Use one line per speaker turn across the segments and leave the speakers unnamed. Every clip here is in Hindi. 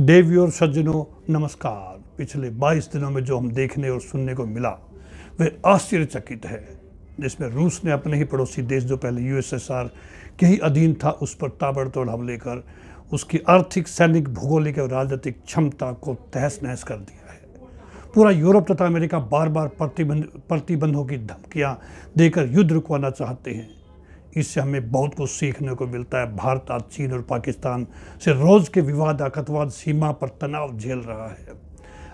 देवियों और सज्जनों नमस्कार। पिछले 22 दिनों में जो हम देखने और सुनने को मिला वह आश्चर्यचकित है, जिसमें रूस ने अपने ही पड़ोसी देश जो पहले यूएसएसआर के ही अधीन था उस पर ताबड़तोड़ हमले कर उसकी आर्थिक, सैनिक, भौगोलिक और राजनीतिक क्षमता को तहस नहस कर दिया है। पूरा यूरोप तथा अमेरिका बार बार प्रतिबंधों की धमकियां देकर युद्ध रुकवाना चाहते हैं। इससे हमें बहुत कुछ सीखने को मिलता है। भारत आज चीन और पाकिस्तान से रोज के विवाद, आतंकवाद, सीमा पर तनाव झेल रहा है।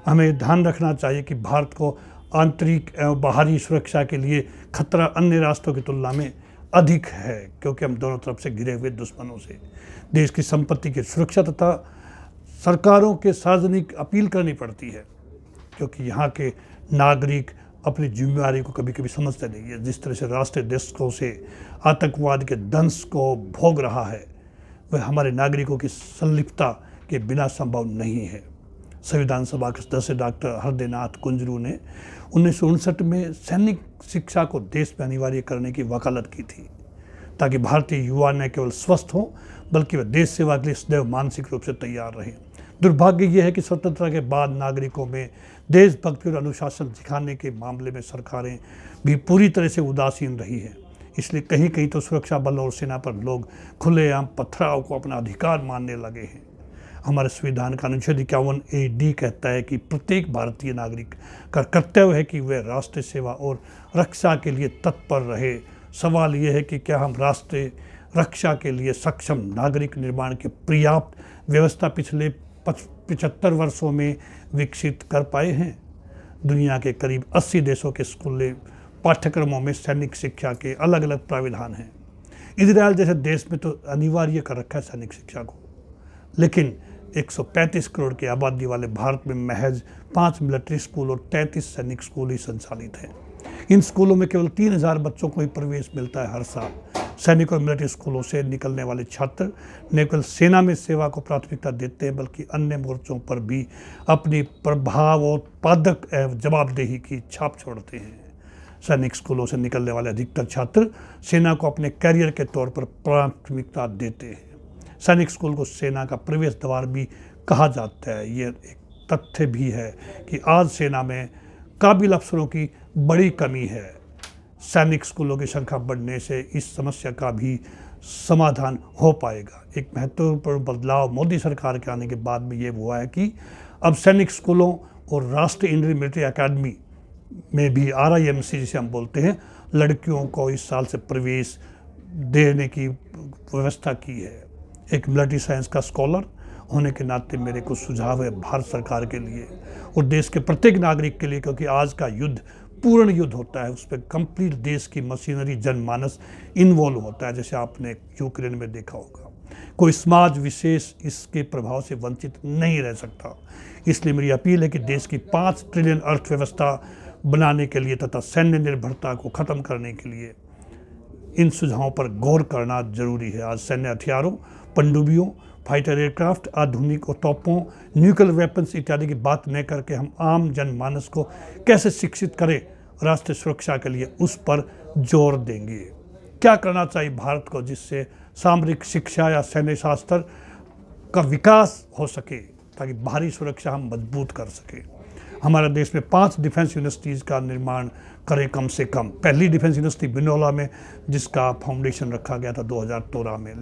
हमें ध्यान रखना चाहिए कि भारत को आंतरिक एवं बाहरी सुरक्षा के लिए खतरा अन्य राष्ट्रों की तुलना में अधिक है, क्योंकि हम दोनों तरफ से घिरे हुए दुश्मनों से देश की संपत्ति की सुरक्षा तथा सरकारों के सार्वजनिक अपील करनी पड़ती है, क्योंकि यहाँ के नागरिक अपनी जिम्मेदारी को कभी कभी समझते नहीं है। जिस तरह से राष्ट्र दशकों से आतंकवाद के दंश को भोग रहा है, वह हमारे नागरिकों की संलिप्तता के बिना संभव नहीं है। संविधान सभा के सदस्य डॉक्टर हृदयनाथ कुंजरू ने 1959 में सैनिक शिक्षा को देश में अनिवार्य करने की वकालत की थी, ताकि भारतीय युवा न केवल स्वस्थ हों बल्कि वह देश सेवा के लिए सदैव मानसिक रूप से तैयार रहें। दुर्भाग्य यह है कि स्वतंत्रता के बाद नागरिकों में देशभक्ति और अनुशासन दिखाने के मामले में सरकारें भी पूरी तरह से उदासीन रही हैं। इसलिए कहीं कहीं तो सुरक्षा बल और सेना पर लोग खुलेआम पथराव को अपना अधिकार मानने लगे हैं। हमारे संविधान का अनुच्छेद 51A(d) कहता है कि प्रत्येक भारतीय नागरिक का कर्तव्य है कि वह राष्ट्र सेवा और रक्षा के लिए तत्पर रहे। सवाल यह है कि क्या हम राष्ट्रीय रक्षा के लिए सक्षम नागरिक निर्माण की पर्याप्त व्यवस्था पिछले 75 वर्षों में विकसित कर पाए हैं। दुनिया के करीब 80 देशों के स्कूली पाठ्यक्रमों में सैनिक शिक्षा के अलग अलग प्राविधान हैं। इजराइल जैसे देश में तो अनिवार्य कर रखा है सैनिक शिक्षा को, लेकिन 135 करोड़ की आबादी वाले भारत में महज 5 मिलिट्री स्कूल और 33 सैनिक स्कूल ही संचालित हैं। इन स्कूलों में केवल 3000 बच्चों को ही प्रवेश मिलता है हर साल। सैनिक और मिलिट्री स्कूलों से निकलने वाले छात्र न केवल सेना में सेवा को प्राथमिकता देते हैं, बल्कि अन्य मोर्चों पर भी अपनी प्रभाव और उत्पादक एवं जवाबदेही की छाप छोड़ते हैं। सैनिक स्कूलों से निकलने वाले अधिकतर छात्र सेना को अपने कैरियर के तौर पर प्राथमिकता देते हैं। सैनिक स्कूल को सेना का प्रवेश द्वार भी कहा जाता है। ये एक तथ्य भी है कि आज सेना में काबिल अफसरों की बड़ी कमी है। सैनिक स्कूलों की संख्या बढ़ने से इस समस्या का भी समाधान हो पाएगा। एक महत्वपूर्ण बदलाव मोदी सरकार के आने के बाद में ये हुआ है कि अब सैनिक स्कूलों और राष्ट्रीय इंडियन मिलिट्री अकेडमी में भी RIMC जिसे हम बोलते हैं, लड़कियों को इस साल से प्रवेश देने की व्यवस्था की है। एक मिलिट्री साइंस का स्कॉलर होने के नाते मेरे कुछ सुझाव है भारत सरकार के लिए और देश के प्रत्येक नागरिक के लिए, क्योंकि आज का युद्ध पूर्ण युद्ध होता है। उस पर कंप्लीट देश की मशीनरी, जनमानस इन्वॉल्व होता है, जैसे आपने यूक्रेन में देखा होगा। कोई समाज विशेष इसके प्रभाव से वंचित नहीं रह सकता। इसलिए मेरी अपील है कि देश की 5 ट्रिलियन अर्थव्यवस्था बनाने के लिए तथा सैन्य निर्भरता को खत्म करने के लिए इन सुझावों पर गौर करना जरूरी है। आज सैन्य हथियारों, पनडुब्बियों, फाइटर एयरक्राफ्ट, आधुनिक तोपों, न्यूक्लियर वेपन्स इत्यादि की बात न करके हम आम जनमानस को कैसे शिक्षित करें राष्ट्रीय सुरक्षा के लिए, उस पर जोर देंगे। क्या करना चाहिए भारत को जिससे सामरिक शिक्षा या सैन्य शास्त्र का विकास हो सके, ताकि बाहरी सुरक्षा हम मजबूत कर सकें। हमारे देश में 5 डिफेंस यूनिवर्सिटीज़ का निर्माण करें कम से कम। पहली डिफेंस यूनिवर्सिटी बिनौला में, जिसका फाउंडेशन रखा गया था 2013 में,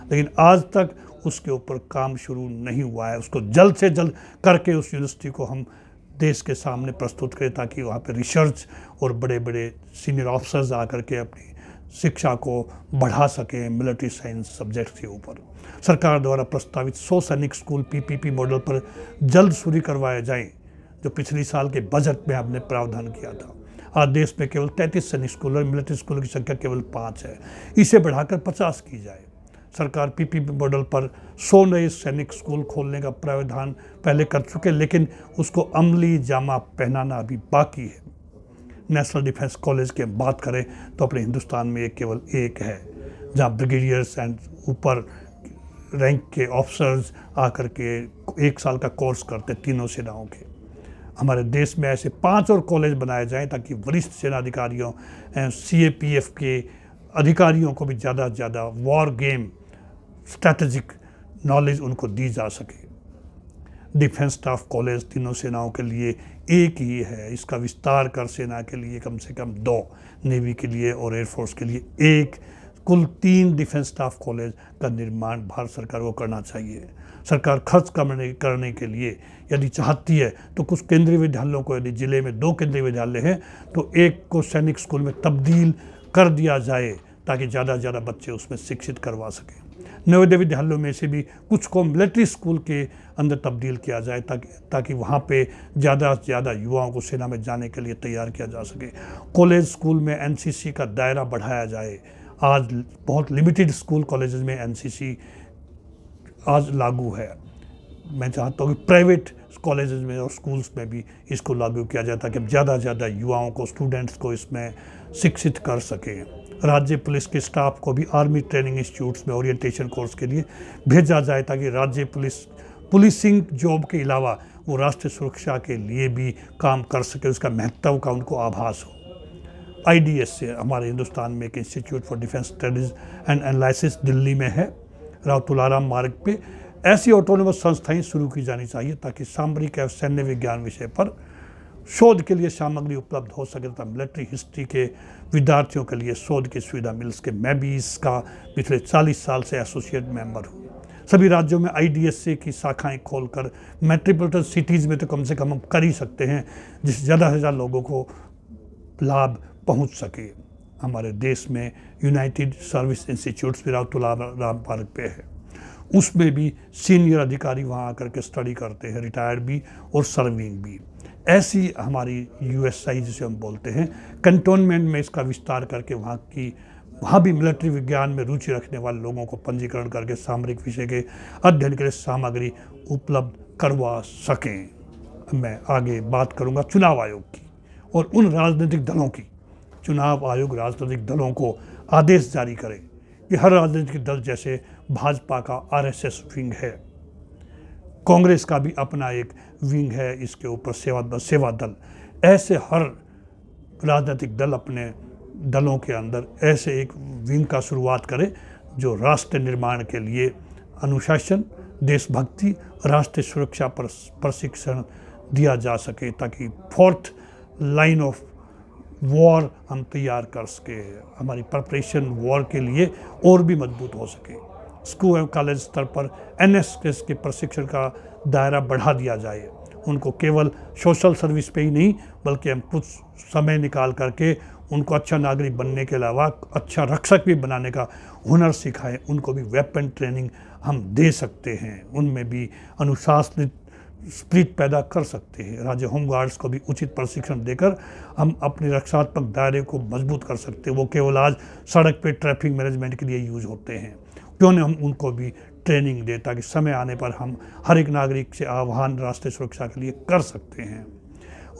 लेकिन आज तक उसके ऊपर काम शुरू नहीं हुआ है। उसको जल्द से जल्द करके उस यूनिवर्सिटी को हम देश के सामने प्रस्तुत करें, ताकि वहाँ पे रिसर्च और बड़े बड़े सीनियर ऑफिसर्स आकर के अपनी शिक्षा को बढ़ा सकें मिलिट्री साइंस सब्जेक्ट के ऊपर। सरकार द्वारा प्रस्तावित 100 सैनिक स्कूल PPP मॉडल पर जल्द शुरू करवाए जाएं, जो पिछले साल के बजट में हमने प्रावधान किया था। आज देश में केवल 33 सैनिक स्कूल और मिलिट्री स्कूलों की संख्या केवल 5 है। इसे बढ़ाकर 50 की जाए। सरकार PPP मॉडल पर 100 नए सैनिक स्कूल खोलने का प्रावधान पहले कर चुके, लेकिन उसको अमली जामा पहनाना अभी बाकी है। नेशनल डिफेंस कॉलेज की बात करें तो अपने हिंदुस्तान में केवल एक है, जहाँ ब्रिगेडियर्स एंड ऊपर रैंक के ऑफिसर्स आकर के 1 साल का कोर्स करते तीनों सेनाओं के। हमारे देश में ऐसे 5 और कॉलेज बनाए जाएं, ताकि वरिष्ठ सेना अधिकारियों CAPF के अधिकारियों को भी ज़्यादा से ज़्यादा वॉर गेम, स्ट्रैटेजिक नॉलेज उनको दी जा सके। डिफेंस स्टाफ कॉलेज तीनों सेनाओं के लिए एक ही है, इसका विस्तार कर सेना के लिए कम से कम 2, नेवी के लिए और एयरफोर्स के लिए 1, कुल 3 डिफेंस स्टाफ कॉलेज का निर्माण भारत सरकार को करना चाहिए। सरकार खर्च करने के लिए यदि चाहती है तो कुछ केंद्रीय विद्यालयों को, यदि जिले में 2 केंद्रीय विद्यालय हैं तो एक को सैनिक स्कूल में तब्दील कर दिया जाए ताकि ज़्यादा से ज़्यादा बच्चे उसमें शिक्षित करवा सकें। नवोदय विद्यालयों में से भी कुछ को मिलिट्री स्कूल के अंदर तब्दील किया जाए ताकि वहाँ पे ज़्यादा से ज़्यादा युवाओं को सेना में जाने के लिए तैयार किया जा सके। कॉलेज स्कूल में एनसीसी का दायरा बढ़ाया जाए। आज बहुत लिमिटेड स्कूल कॉलेजेस में एनसीसी आज लागू है। मैं चाहता हूँ कि प्राइवेट कॉलेजेस में और स्कूल्स में भी इसको लागू किया जाए ताकि ज़्यादा से ज़्यादा युवाओं को, स्टूडेंट्स को इसमें शिक्षित कर सकें। राज्य पुलिस के स्टाफ को भी आर्मी ट्रेनिंग इंस्टीट्यूट्स में ओरिएंटेशन कोर्स के लिए भेजा जाए ताकि राज्य पुलिसिंग जॉब के अलावा वो राष्ट्रीय सुरक्षा के लिए भी काम कर सके, उसका महत्व का उनको आभास हो। IDS से हमारे हिंदुस्तान में एक institute for defence studies and analysis Delhi में है, राव तुलाराम मार्ग पे। ऐसी ऑटोनोमस संस्थाएं शुरू की जानी चाहिए ताकि सामरिक एवं सैन्य विज्ञान विषय पर शोध के लिए सामग्री उपलब्ध हो सके तथा मिलिट्री हिस्ट्री के विद्यार्थियों के लिए शोध की सुविधा मिल सके। मैं भी इसका पिछले 40 साल से एसोसिएट मेंबर हूँ। सभी राज्यों में IDSA की शाखाएं खोलकर मेट्रोपॉलिटन सिटीज़ में तो कम से कम हम कर ही सकते हैं जिससे ज़्यादा से ज़्यादा लोगों को लाभ पहुँच सके। हमारे देश में यूनाइटेड सर्विस इंस्टीट्यूट्स भी राव तुलाराम पार्क पे है, उसमें भी सीनियर अधिकारी वहाँ आकर के स्टडी करते हैं, रिटायर्ड भी और सर्विंग भी। ऐसी हमारी USI जिसे हम बोलते हैं, कंटोनमेंट में इसका विस्तार करके वहाँ भी मिलिट्री विज्ञान में रुचि रखने वाले लोगों को पंजीकरण करके सामरिक विषय के अध्ययन के लिए सामग्री उपलब्ध करवा सकें। मैं आगे बात करूँगा चुनाव आयोग की और उन राजनीतिक दलों की। चुनाव आयोग राजनीतिक दलों को आदेश जारी करे कि हर राजनीतिक दल जैसे भाजपा का RSS विंग है, कांग्रेस का भी अपना एक विंग है, इसके ऊपर सेवा दल, ऐसे हर राजनीतिक दल अपने दलों के अंदर ऐसे एक विंग का शुरुआत करे जो राष्ट्र निर्माण के लिए अनुशासन, देशभक्ति, राष्ट्रीय सुरक्षा पर प्रशिक्षण दिया जा सके ताकि 4th लाइन ऑफ वॉर हम तैयार कर सके, हमारी प्रिपरेशन वॉर के लिए और भी मजबूत हो सके। स्कूल एवं कॉलेज स्तर पर NSS के प्रशिक्षण का दायरा बढ़ा दिया जाए। उनको केवल सोशल सर्विस पे ही नहीं बल्कि हम कुछ समय निकाल करके उनको अच्छा नागरिक बनने के अलावा अच्छा रक्षक भी बनाने का हुनर सिखाएं। उनको भी वेपन ट्रेनिंग हम दे सकते हैं, उनमें भी अनुशासित स्पिरिट पैदा कर सकते हैं। राज्य होमगार्ड्स को भी उचित प्रशिक्षण देकर हम अपने रक्षात्मक दायरे को मजबूत कर सकते हैं। वो केवल आज सड़क पे ट्रैफिक मैनेजमेंट के लिए यूज होते हैं, क्यों न हम उनको भी ट्रेनिंग दे ताकि समय आने पर हम हर एक नागरिक से आह्वान राष्ट्रीय सुरक्षा के लिए कर सकते हैं।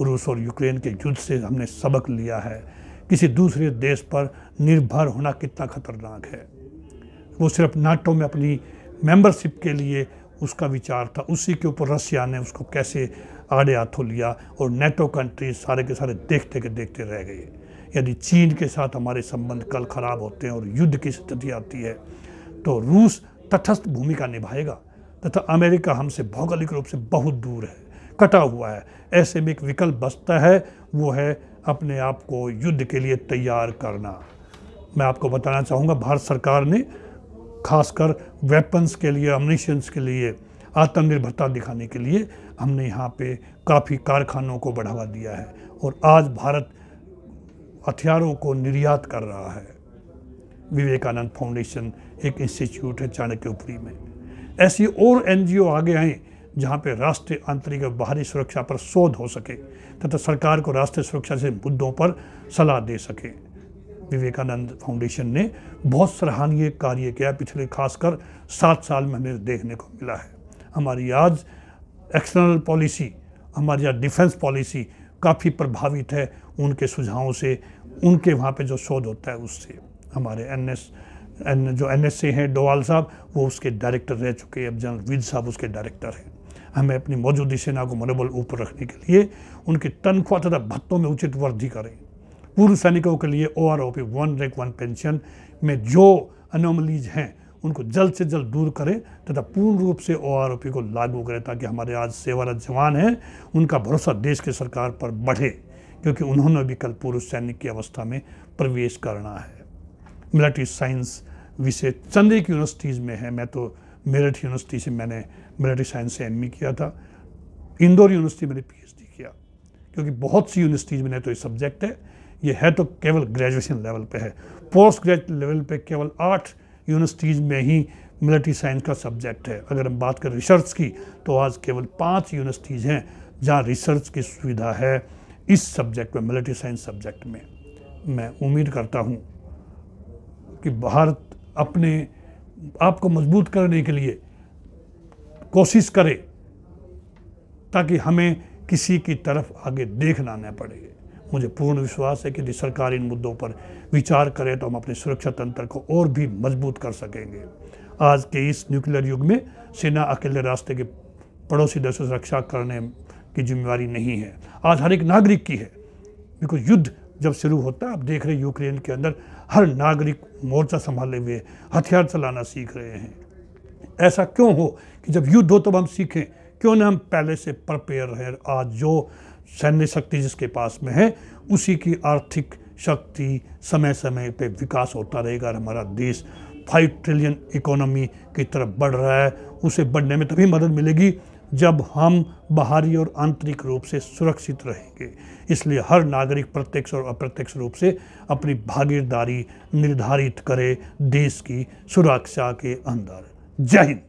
रूस और यूक्रेन के युद्ध से हमने सबक लिया है किसी दूसरे देश पर निर्भर होना कितना खतरनाक है। वो सिर्फ नाटो में अपनी मेंबरशिप के लिए उसका विचार था, उसी के ऊपर रशिया ने उसको कैसे आड़े हाथों लिया और नेटो कंट्रीज सारे के सारे देखते के देखते रह गए। यदि चीन के साथ हमारे संबंध कल खराब होते हैं और युद्ध की स्थिति आती है तो रूस तटस्थ भूमिका निभाएगा तथा अमेरिका हमसे भौगोलिक रूप से बहुत दूर है, कटा हुआ है। ऐसे में एक विकल्प बचता है, वो है अपने आप को युद्ध के लिए तैयार करना। मैं आपको बताना चाहूँगा भारत सरकार ने खासकर वेपन्स के लिए, अम्यूनिशंस के लिए आत्मनिर्भरता दिखाने के लिए हमने यहाँ पे काफ़ी कारखानों को बढ़ावा दिया है और आज भारत हथियारों को निर्यात कर रहा है। विवेकानंद फाउंडेशन एक इंस्टीट्यूट है चाणक्यपुरी में। ऐसी और NGO आगे आएँ जहाँ पे राष्ट्रीय आंतरिक और बाहरी सुरक्षा पर शोध हो सके तथा सरकार को राष्ट्रीय सुरक्षा से मुद्दों पर सलाह दे सके। विवेकानंद फाउंडेशन ने बहुत सराहनीय कार्य किया पिछले खासकर 7 साल में हमें देखने को मिला है। हमारी आज एक्सटर्नल पॉलिसी, हमारी आज डिफेंस पॉलिसी काफ़ी प्रभावित है उनके सुझावों से, उनके वहाँ पे जो शोध होता है उससे। हमारे जो NSA हैं डोवाल साहब, वो उसके डायरेक्टर रह चुके हैं, अब जनरल विद साहब उसके डायरेक्टर हैं। हमें अपनी मौजूदा सेना को मनोबल ऊपर रखने के लिए उनकी तनख्वाह तथा भत्तों में उचित वृद्धि करें। पूर्व सैनिकों के लिए OROP 1 रैंक 1 पेंशन में जो अनोमलीज हैं उनको जल्द से जल्द दूर करें तथा पूर्ण रूप से OROP को लागू करें, ताकि हमारे आज सेवारत जवान हैं उनका भरोसा देश की सरकार पर बढ़े, क्योंकि उन्होंने भी कल पूर्व सैनिक की अवस्था में प्रवेश करना है। मिलिट्री साइंस विषय चंद एक यूनिवर्सिटीज़ में है। मैं तो मेरठ यूनिवर्सिटी से मैंने मिलिट्री साइंस से ME किया था, इंदौर यूनिवर्सिटी मैंने PhD किया, क्योंकि बहुत सी यूनिवर्सिटीज़ में तो ये सब्जेक्ट है। ये है तो केवल ग्रेजुएशन लेवल पे है, पोस्ट ग्रेजुएट लेवल पे केवल 8 यूनिवर्सिटीज़ में ही मिलिट्री साइंस का सब्जेक्ट है। अगर हम बात करें रिसर्च की तो आज केवल 5 यूनिवर्सिटीज़ हैं जहाँ रिसर्च की सुविधा है इस सब्जेक्ट में, मिलिट्री साइंस सब्जेक्ट में। मैं उम्मीद करता हूँ कि भारत अपने आप को मजबूत करने के लिए कोशिश करे, ताकि हमें किसी की तरफ आगे देखना न पड़े। मुझे पूर्ण विश्वास है कि यदि सरकार इन मुद्दों पर विचार करे तो हम अपने सुरक्षा तंत्र को और भी मजबूत कर सकेंगे। आज के इस न्यूक्लियर युग में सेना अकेले रास्ते के पड़ोसी देशों से रक्षा करने की जिम्मेवारी नहीं है, आज हर एक नागरिक की है। बिकॉज युद्ध जब शुरू होता है, आप देख रहे हैं यूक्रेन के अंदर हर नागरिक मोर्चा संभाले हुए हथियार चलाना सीख रहे हैं। ऐसा क्यों हो कि जब युद्ध हो तब हम सीखें, क्यों ना हम पहले से प्रिपेयर रहें। आज जो सैन्य शक्ति जिसके पास में है उसी की आर्थिक शक्ति समय समय पे विकास होता रहेगा और हमारा देश 5 ट्रिलियन इकोनॉमी की तरफ बढ़ रहा है। उसे बढ़ने में तभी मदद मिलेगी जब हम बाहरी और आंतरिक रूप से सुरक्षित रहेंगे। इसलिए हर नागरिक प्रत्यक्ष और अप्रत्यक्ष रूप से अपनी भागीदारी निर्धारित करे देश की सुरक्षा के अंदर। जय हिंद।